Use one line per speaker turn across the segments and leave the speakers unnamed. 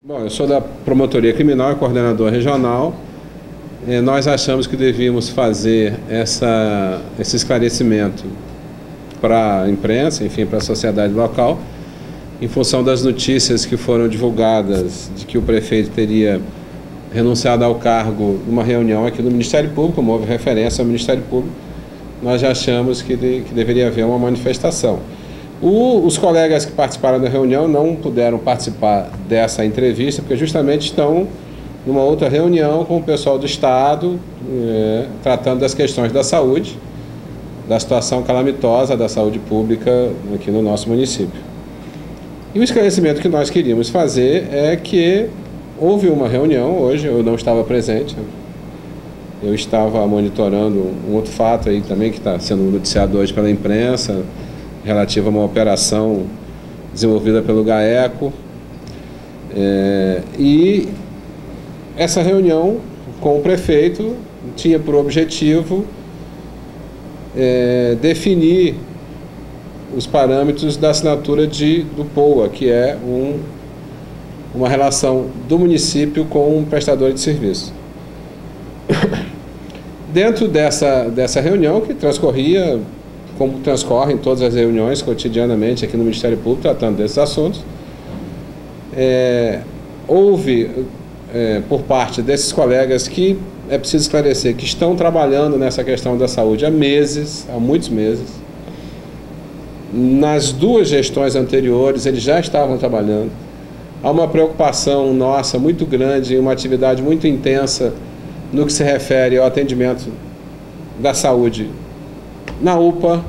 Bom, eu sou da Promotoria Criminal e coordenador regional. Nós achamos que devíamos fazer esse esclarecimento para a imprensa, enfim, para a sociedade local, em função das notícias que foram divulgadas de que o prefeito teria renunciado ao cargo numa reunião aqui no Ministério Público, como houve referência ao Ministério Público. Nós já achamos que deveria haver uma manifestação. Os colegas que participaram da reunião não puderam participar dessa entrevista, porque justamente estão numa outra reunião com o pessoal do Estado, tratando das questões da saúde, da situação calamitosa da saúde pública aqui no nosso município. E o esclarecimento que nós queríamos fazer é que houve uma reunião hoje, eu não estava presente, eu estava monitorando um outro fato aí também que está sendo noticiado hoje pela imprensa, relativa a uma operação desenvolvida pelo GAECO. E essa reunião com o prefeito tinha por objetivo definir os parâmetros da assinatura do POA, que é uma relação do município com um prestador de serviço. Dentro dessa reunião, que transcorria como transcorrem todas as reuniões cotidianamente aqui no Ministério Público, tratando desses assuntos, houve, por parte desses colegas que é preciso esclarecer, que estão trabalhando nessa questão da saúde há meses, há muitos meses. Nas duas gestões anteriores, eles já estavam trabalhando. Há uma preocupação nossa muito grande, uma atividade muito intensa no que se refere ao atendimento da saúde na UPA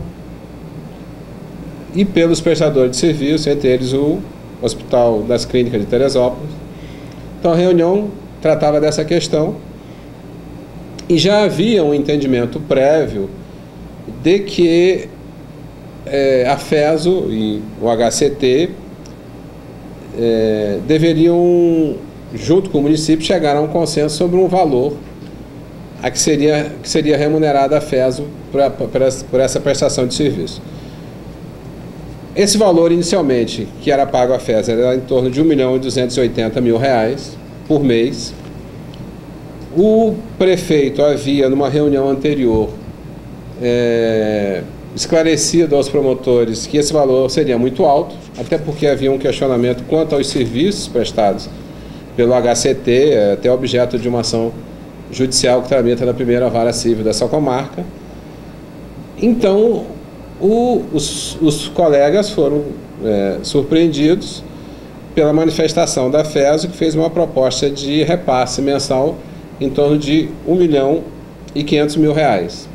e pelos prestadores de serviço, entre eles o Hospital das Clínicas de Teresópolis. Então a reunião tratava dessa questão e já havia um entendimento prévio de que a FESO e o HCT deveriam, junto com o município, chegar a um consenso sobre um valor a que seria remunerada a FESO por essa prestação de serviço. Esse valor, inicialmente, que era pago à FESO, era em torno de R$1.280.000 por mês. O prefeito havia, numa reunião anterior, esclarecido aos promotores que esse valor seria muito alto, até porque havia um questionamento quanto aos serviços prestados pelo HCT, até objeto de uma ação judicial que tramita na primeira vara civil dessa comarca. Então, os colegas foram surpreendidos pela manifestação da FESO, que fez uma proposta de repasse mensal em torno de R$1.500.000.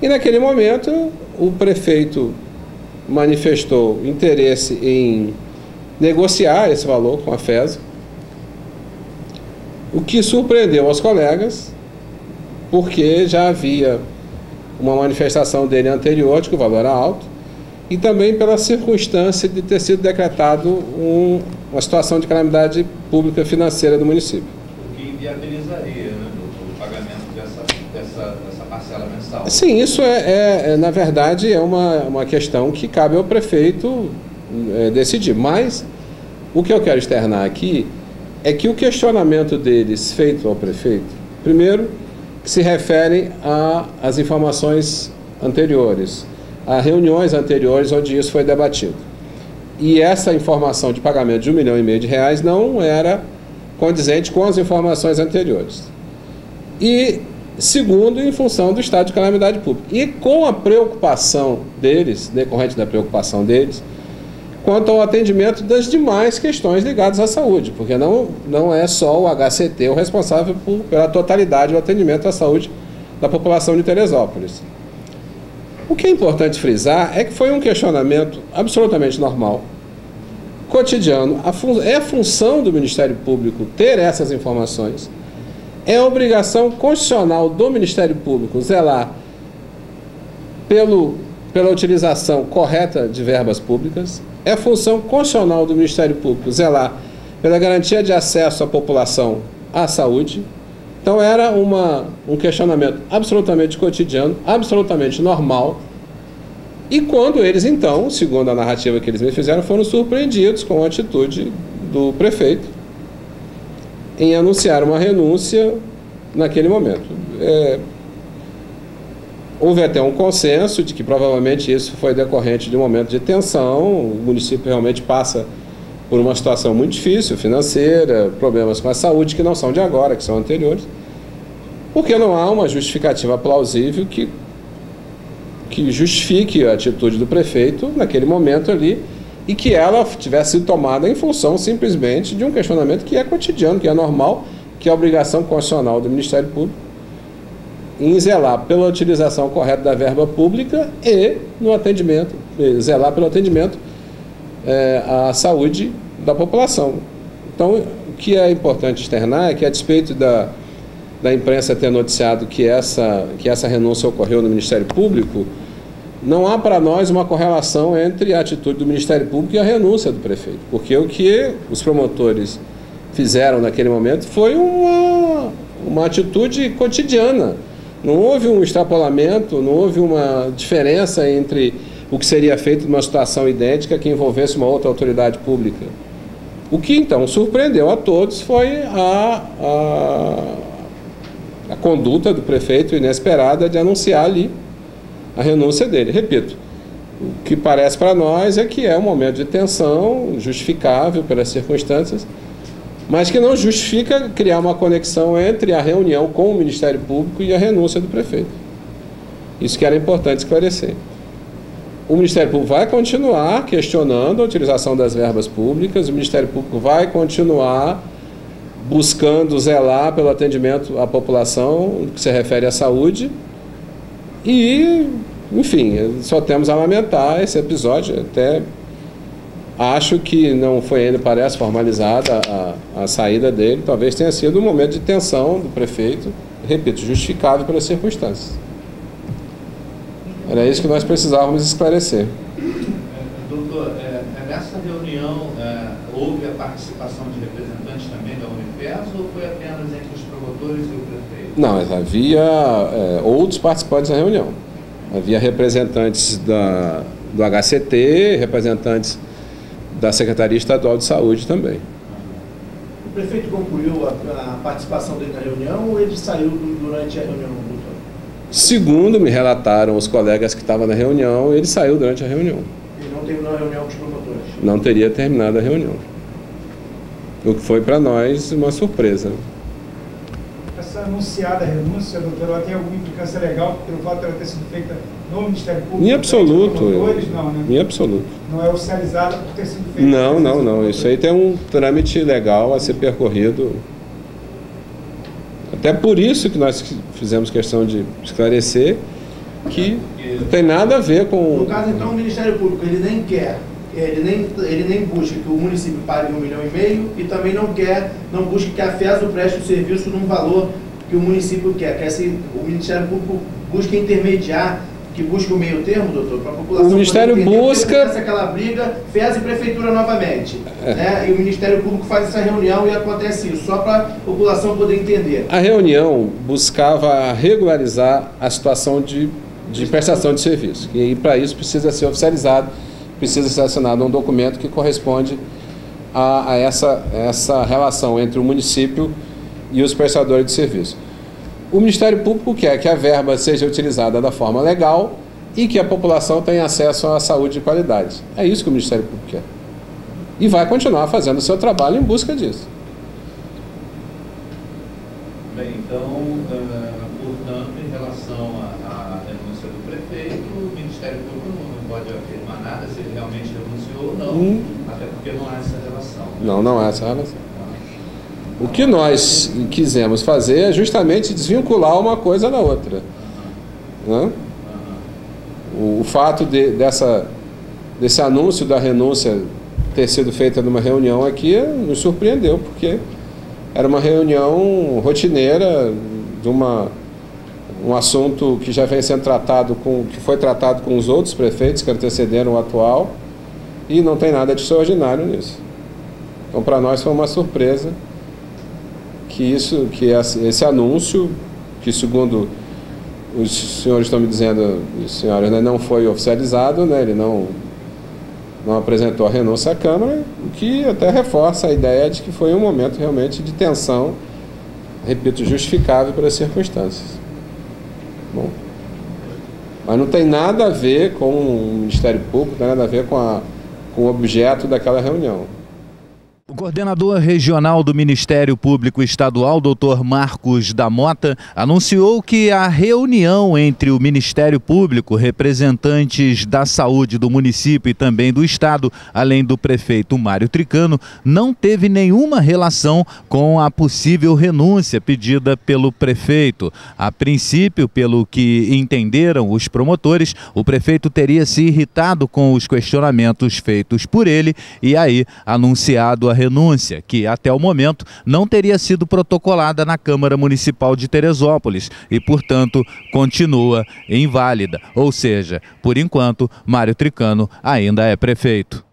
E naquele momento, o prefeito manifestou interesse em negociar esse valor com a FESO, o que surpreendeu aos colegas, porque já havia uma manifestação dele anterior de que o valor era alto, e também pela circunstância de ter sido decretado uma situação de calamidade pública financeira do município.
O que inviabilizaria, né, o pagamento dessa parcela mensal.
Sim, isso na verdade, é uma questão que cabe ao prefeito decidir. Mas o que eu quero externar aqui é que o questionamento deles feito ao prefeito, primeiro, que se refere às informações anteriores, a reuniões anteriores onde isso foi debatido. E essa informação de pagamento de R$1,5 milhão não era condizente com as informações anteriores. E, segundo, em função do estado de calamidade pública. E com a preocupação deles, decorrente da preocupação deles, quanto ao atendimento das demais questões ligadas à saúde, porque não é só o HCT o responsável pela totalidade do atendimento à saúde da população de Teresópolis. O que é importante frisar é que foi um questionamento absolutamente normal, cotidiano. É função do Ministério Público ter essas informações, é obrigação constitucional do Ministério Público zelar pela utilização correta de verbas públicas, é função constitucional do Ministério Público zelar pela garantia de acesso à população à saúde. Então era um questionamento absolutamente cotidiano, absolutamente normal. E quando eles então, segundo a narrativa que eles me fizeram, foram surpreendidos com a atitude do prefeito, em anunciar uma renúncia naquele momento. Houve até um consenso de que provavelmente isso foi decorrente de um momento de tensão. O município realmente passa por uma situação muito difícil, financeira, problemas com a saúde que não são de agora, que são anteriores, porque não há uma justificativa plausível que justifique a atitude do prefeito naquele momento ali e que ela tivesse sido tomada em função simplesmente de um questionamento que é cotidiano, que é normal, que é a obrigação constitucional do Ministério Público em zelar pela utilização correta da verba pública e no atendimento, zelar pelo atendimento à saúde da população. Então, o que é importante externar é que, a despeito da imprensa ter noticiado que essa renúncia ocorreu no Ministério Público, não há para nós uma correlação entre a atitude do Ministério Público e a renúncia do prefeito, porque o que os promotores fizeram naquele momento foi uma atitude cotidiana. Não houve um extrapolamento, não houve uma diferença entre o que seria feito numa situação idêntica que envolvesse uma outra autoridade pública. O que então surpreendeu a todos foi a conduta do prefeito inesperada de anunciar ali a renúncia dele. Repito, o que parece para nós é que é um momento de tensão, justificável pelas circunstâncias, mas que não justifica criar uma conexão entre a reunião com o Ministério Público e a renúncia do prefeito. Isso que era importante esclarecer. O Ministério Público vai continuar questionando a utilização das verbas públicas, o Ministério Público vai continuar buscando zelar pelo atendimento à população, no que se refere à saúde, e, enfim, só temos a lamentar esse episódio. Até acho que não foi ainda, parece, formalizada a saída dele, talvez tenha sido um momento de tensão do prefeito, repito, justificável pelas circunstâncias. Era isso que nós precisávamos esclarecer.
Doutor, nessa reunião houve a participação de representantes também da Unifes ou foi apenas entre os promotores e o prefeito?
Não, havia outros participantes da reunião. Havia representantes do HCT, representantes da Secretaria Estadual de Saúde também.
O prefeito concluiu a participação dele na reunião ou ele saiu durante a reunião, doutor?
Segundo me relataram os colegas que estavam na reunião, ele saiu durante a reunião.
Ele não terminou a reunião com os promotores?
Não teria terminado a reunião. O que foi para nós uma surpresa.
Essa anunciada renúncia, doutor, ela tem alguma implicância legal pelo fato de ela ter sido feita no Ministério Público?
Em absoluto.
Não, né?
Em absoluto.
Não é oficializada por ter sido feita?
Não. Isso aí tem um trâmite legal a ser percorrido. Até por isso que nós fizemos questão de esclarecer que não tem nada a ver com...
No caso, então, o Ministério Público, ele nem quer, ele nem busca que o município pague 1,5 milhão e também não busca que a FESO preste o serviço num valor que o município quer. O Ministério Público busca intermediar, que busca o meio termo, doutor, para a população.
O Ministério busca...
aquela briga, FES e Prefeitura novamente. Né? E o Ministério Público faz essa reunião e acontece isso, só para a população poder entender.
A reunião buscava regularizar a situação de prestação de serviço. E para isso precisa ser oficializado, precisa ser assinado um documento que corresponde a essa relação entre o município e os prestadores de serviço. O Ministério Público quer que a verba seja utilizada da forma legal e que a população tenha acesso à saúde de qualidade. É isso que o Ministério Público quer. E vai continuar fazendo o seu trabalho em busca disso.
Bem, então, portanto, em relação à renúncia do prefeito, o Ministério Público não pode afirmar nada se ele realmente renunciou ou não, até porque não há essa relação.
Não há essa relação. O que nós quisemos fazer é justamente desvincular uma coisa da outra. Né? O fato desse anúncio da renúncia ter sido feita numa reunião aqui nos surpreendeu, porque era uma reunião rotineira de um assunto que já vem sendo tratado que foi tratado com os outros prefeitos que antecederam o atual, e não tem nada de extraordinário nisso. Então, para nós foi uma surpresa que esse anúncio, que segundo os senhores estão me dizendo, os senhores, né, não foi oficializado, né, ele não apresentou a renúncia à Câmara, o que até reforça a ideia de que foi um momento realmente de tensão, repito, justificável pelas circunstâncias. Bom, mas não tem nada a ver com o Ministério Público, não tem nada a ver com o objeto daquela reunião.
O coordenador regional do Ministério Público Estadual, Dr. Marcos da Mota, anunciou que a reunião entre o Ministério Público, representantes da saúde do município e também do Estado, além do prefeito Mário Tricano, não teve nenhuma relação com a possível renúncia pedida pelo prefeito. A princípio, pelo que entenderam os promotores, o prefeito teria se irritado com os questionamentos feitos por ele e aí anunciado a renúncia, que até o momento não teria sido protocolada na Câmara Municipal de Teresópolis e, portanto, continua inválida. Ou seja, por enquanto, Mário Tricano ainda é prefeito.